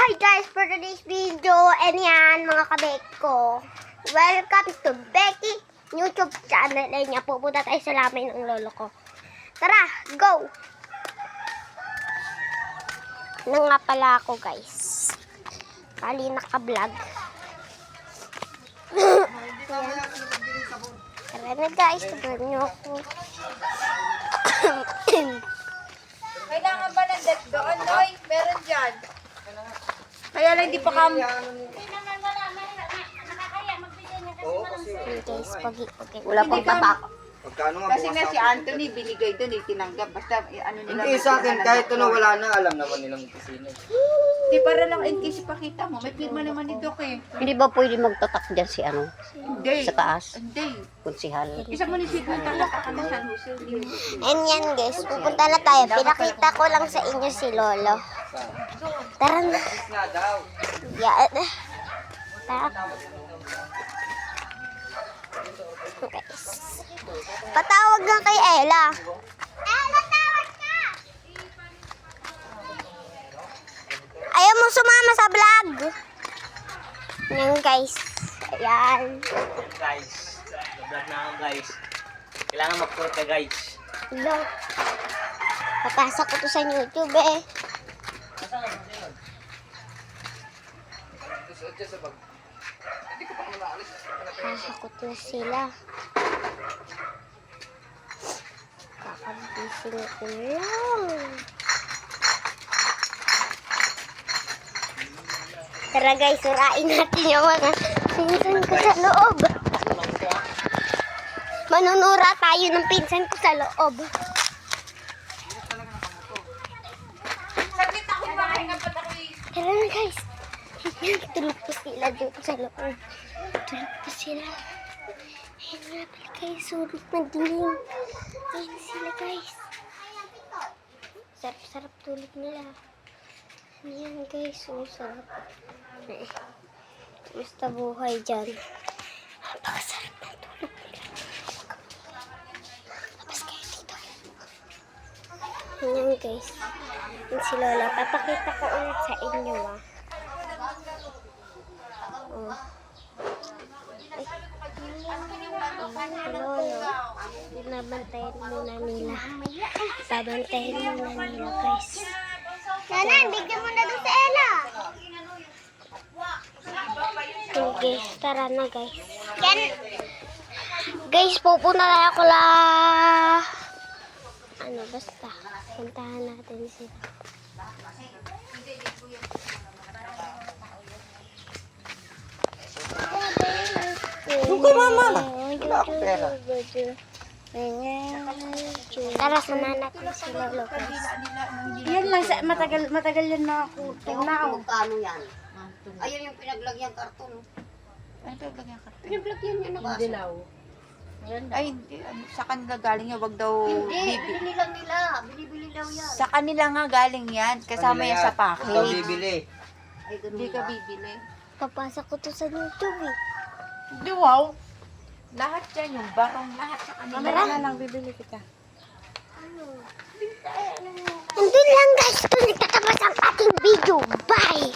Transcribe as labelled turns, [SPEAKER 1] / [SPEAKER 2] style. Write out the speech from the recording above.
[SPEAKER 1] Hi guys, for today's video, and yan mga kabek ko. Welcome to Becky YouTube channel. Ay niya, pupunta tayo sa lamay ng lolo ko. Tara, go! Nang nga pala ako guys. Kali naka-vlog. Tara na guys, tignan niyo ako.
[SPEAKER 2] Kailangan ba ng deck doon, Noy? Meron dyan. Kaya lang di pa kami.
[SPEAKER 1] Guys, pagi.
[SPEAKER 2] Wala pang tatak.
[SPEAKER 3] Pagkano nga
[SPEAKER 2] Kasi nga
[SPEAKER 3] bukas
[SPEAKER 2] si Anthony, binigay doon, tinanggap. Basta ano nila.
[SPEAKER 3] hindi sa akin, kahit ano wala na, alam naman nilang opisina.
[SPEAKER 2] Di para lang in case ipakita mo. May pirma naman ni Doc eh.
[SPEAKER 4] Hindi ba pwede magtatak dyan si ano?
[SPEAKER 2] Hindi.
[SPEAKER 4] Sa taas?
[SPEAKER 2] Hindi.
[SPEAKER 4] Kunsihal.
[SPEAKER 2] Isang munisipyo talaga ano San Jose.
[SPEAKER 1] And yan guys, pupunta na tayo. Pinakita ko lang sa inyo si Lolo. Tara na.
[SPEAKER 3] Nga daw.
[SPEAKER 1] Yan. Tara. Guys. Patawag lang kay Ella. Ella, tawag ka! Ayaw mo sumama sa vlog. Yan guys. Ayan.
[SPEAKER 5] Guys, vlog na ako guys. Kailangan mag-court ka guys.
[SPEAKER 1] Hello. Papasok ko to sa YouTube eh. Kakakot na sila. Kakabising ko lang. Tara guys, surain natin yung mga pinsan ko sa loob. Manunura tayo ng pinsan ko sa loob.
[SPEAKER 2] Saglit ako makahinga pa ako eh.
[SPEAKER 1] Tara na guys. Tulog pa sila doon sa loob. Tulog pa sila. Ayan nga pala guys. Surot na dilim. Ayan sila guys. Sarap-sarap tulog nila. Ayan guys. Oh, sarap. Basta buhay dyan. Napakasarap na tulog nila. Labas kayo dito. Ayan guys. Ayan si Lola. Papakita ko ulit sa inyo ah. Oh. Ay. Lolo. Binabantayan muna nila. Babantayan muna nila guys. Sana, bigyan mo na doon sa Ella. Okay, tara na guys. Guys, pupunta na ako la. Ano, basta. Puntahan natin sila.
[SPEAKER 3] Suka mama. Wala akong pera.
[SPEAKER 1] Tara, sama natin si Lolo guys.
[SPEAKER 2] Yan lang, matagal yan na ako. Tingnan.
[SPEAKER 4] Magkano yan? Ayun yung pinaglagyan karton.
[SPEAKER 2] Ano ba yung karton?
[SPEAKER 4] Pinaglagyan niya na baso.
[SPEAKER 2] Ay, hindi. Sa kanila galing yan. Wag daw
[SPEAKER 4] Hindi,
[SPEAKER 2] bibi.
[SPEAKER 4] binili lang nila. Binibili daw yan.
[SPEAKER 2] Sa kanila nga galing yan. Kasama yan sa
[SPEAKER 3] Ikaw
[SPEAKER 2] package.
[SPEAKER 3] bibili.
[SPEAKER 4] Ay, ganun
[SPEAKER 2] Hindi ka
[SPEAKER 4] ba?
[SPEAKER 2] bibili.
[SPEAKER 1] Papasok ko to sa YouTube eh.
[SPEAKER 2] Hindi, wow. Lahat yan, yung barong, lahat sa kanila.
[SPEAKER 1] Tara.
[SPEAKER 2] Na lang, bibili kita.
[SPEAKER 1] Nandun lang guys, ito nagtatapos ang ating video. Bye!